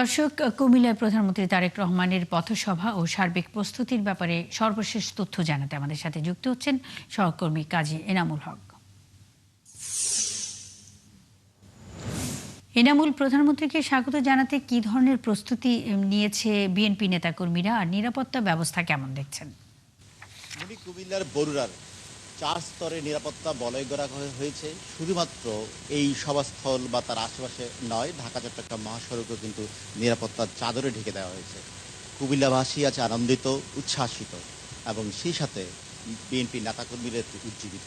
দর্শক, কুমিল্লায় প্রধানমন্ত্রী তারেক রহমানের পথসভা ও সার্বিক প্রস্তুতির ব্যাপারে সর্বশেষ তথ্য জানাতে আমাদের সাথে যুক্ত হচ্ছেন সহকর্মী কাজী এনামুল হক। এনামুল, প্রধানমন্ত্রীকে স্বাগত জানাতে কি ধরনের প্রস্তুতি নিয়েছে বিএনপি নেতাকর্মীরা, আর নিরাপত্তা ব্যবস্থা কেমন দেখছেন? কুমিল্লার বরুড়ার 4 স্তরের নিরাপত্তা বলয় করা হয়েছে। শুধুমাত্র এই সভাস্থল বা তার আশেপাশে নয়, ঢাকা চট্টগ্রাম মহাসড়কও কিন্তু নিরাপত্তার চাদরে ঢেকে দেওয়া হয়েছে। কুমিল্লাবাসী আছে আনন্দিত, উচ্ছ্বাসিত এবং সেই সাথে বিএনপি নেতাকর্মীরা উজ্জীবিত।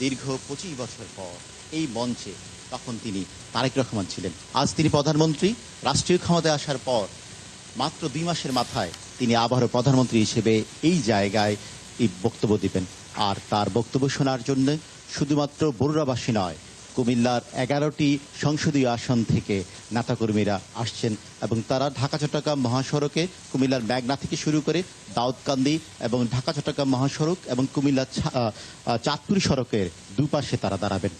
দীর্ঘ 25 বছর পর এই মঞ্চে তখন তিনি তারেক রহমান ছিলেন। আজ তিনি প্রধানমন্ত্রী। রাষ্ট্রীয় ক্ষমতায় আসার পর মাত্র 2 মাসের মাথায় তিনি আবারও প্রধানমন্ত্রী হিসেবে এই জায়গায় এই বক্তব্য দিবেন। আর তার বক্তব্য শোনার জন্য শুধুমাত্র বরুড়াবাসী নয়, কুমিল্লার 11টি সংসদীয় আসন থেকে নেতাকর্মীরা আসছেন এবং তারা ঢাকা চট্টগ্রাম মহাসড়কে কুমিল্লার মেঘনা থেকে শুরু করে দাউদকান্দি এবং ঢাকা চট্টগ্রাম মহাসড়ক এবং কুমিল্লার চাঁদপুর সড়কের দুপাশে তারা দাঁড়াবেন।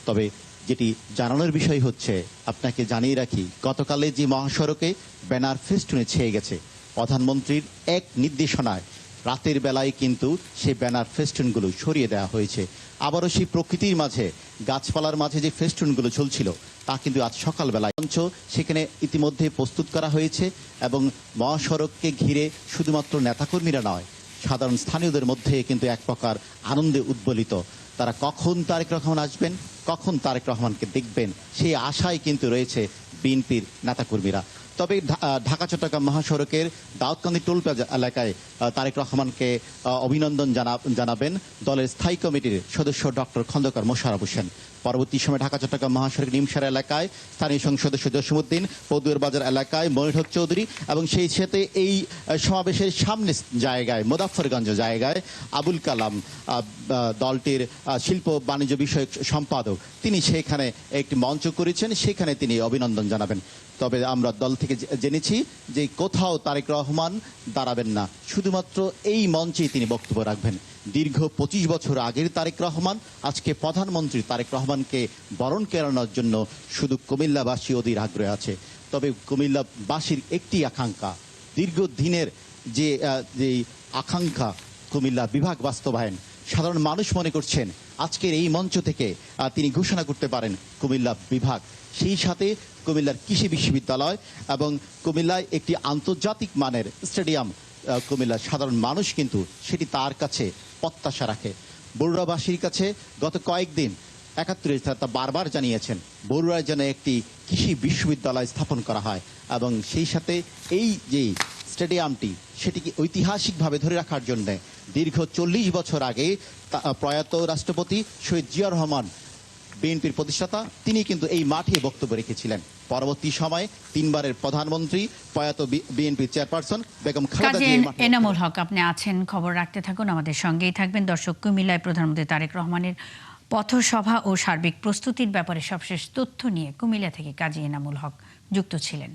তবে যেটি জানানোর বিষয় হচ্ছে, আপনাকে জানিয়ে রাখি, গতকালে যে মহাসড়কে ব্যানার ফেস্টুনে ছেয়ে গেছে, প্রধানমন্ত্রীর এক নির্দেশনায় রাতের বেলায় কিন্তু সেই ব্যানার ফেস্টুনগুলো সরিয়ে দেওয়া হয়েছে। আবারও সেই প্রকৃতির মাঝে, গাছপালার মাঝে যে ফেস্টুনগুলো ঝুলছিল তা কিন্তু আজ সকালবেলায় মঞ্চ সেখানে ইতিমধ্যে প্রস্তুত করা হয়েছে এবং মহাসড়ককে ঘিরে শুধুমাত্র নেতাকর্মীরা নয়, সাধারণ স্থানীয়দের মধ্যে কিন্তু এক প্রকার আনন্দে উদ্বেলিত। তারা কখন তারেক রহমান আসবেন, কখন তারেক রহমানকে দেখবেন, সেই আশায় কিন্তু রয়েছে বিএনপির নেতাকর্মীরা। তবে ঢাকা চট্টগ্রাম মহাসড়কের দাউদকান্দি টোল প্লাজা এলাকায় তারেক রহমানকে অভিনন্দন জানাবেন দলের স্থায়ী কমিটির সদস্য ডক্টর খন্দকার মোশাররফ হোসেন। পরবর্তী সময় ঢাকা চট্টগ্রাম মহাসড়ক নিমসার এলাকায় স্থানীয় সংসদ সদস্য জসিমউদ্দিন, পদুয়ার বাজার এলাকায় মনির হক চৌধুরী এবং সেই সাথে এই সমাবেশের সামনে জায়গায় মোদাফফরগঞ্জ জায়গায় আবুল কালাম, দলটির শিল্প বাণিজ্য বিষয়ক সম্পাদক, তিনি সেখানে একটি মঞ্চ করেছেন, সেখানে তিনি অভিনন্দন জানাবেন। তবে আমরা দল থেকে জেনেছি যে কোথাও তারেক রহমান দাঁড়াবেন না, শুধুমাত্র এই মঞ্চেই তিনি বক্তব্য রাখবেন। দীর্ঘ 25 বছর আগের তারেক রহমান, আজকে প্রধানমন্ত্রী তারেক রহমানকে বরণ কেরানোর জন্য শুধু কুমিল্লাবাসী অধীর আগ্রহে আছে। তবে কুমিল্লাবাসীর একটি আকাঙ্ক্ষা, দীর্ঘদিনের যে আকাঙ্ক্ষা, কুমিল্লা বিভাগ বাস্তবায়ন। সাধারণ মানুষ মনে করছেন আজকের এই মঞ্চ থেকে তিনি ঘোষণা করতে পারেন কুমিল্লা বিভাগ। সেই সাথে কুমিল্লার কৃষি বিশ্ববিদ্যালয় এবং কুমিল্লায় একটি আন্তর্জাতিক মানের স্টেডিয়াম, কুমিল্লার সাধারণ মানুষ কিন্তু সেটি তার কাছে প্রত্যাশা রাখে। বরুড়াবাসীর কাছে গত কয়েকদিন 71 তা বারবার জানিয়েছেন বরুড়ায় যেন একটি কৃষি বিশ্ববিদ্যালয় স্থাপন করা হয় এবং সেই সাথে এই যে স্টেডিয়ামটি সেটিকে ঐতিহাসিকভাবে ধরে রাখার জন্য দীর্ঘ 40 বছর আগে প্রয়াত রাষ্ট্রপতি শহীদ জিয়া রহমান, বিএনপির প্রতিষ্ঠাতা, তিনি কিন্তু এই মাঠে বক্তব্য রেখেছিলেন। পরবর্তী সময়ে 3 বারের প্রধানমন্ত্রী প্রয়াত বিএনপি চেয়ারপারসন বেগম খালেদা জিয়া। এনামুল হক, আপনি আছেন, খবর রাখতে থাকুন, আমাদের সঙ্গেই থাকবেন। দর্শক, কুমিল্লায় প্রধানমন্ত্রী তারেক রহমানের পথসভা ও সার্বিক প্রস্তুতির ব্যাপারে সবশেষ তথ্য নিয়ে কুমিল্লা থেকে কাজী এনামুল হক যুক্ত ছিলেন।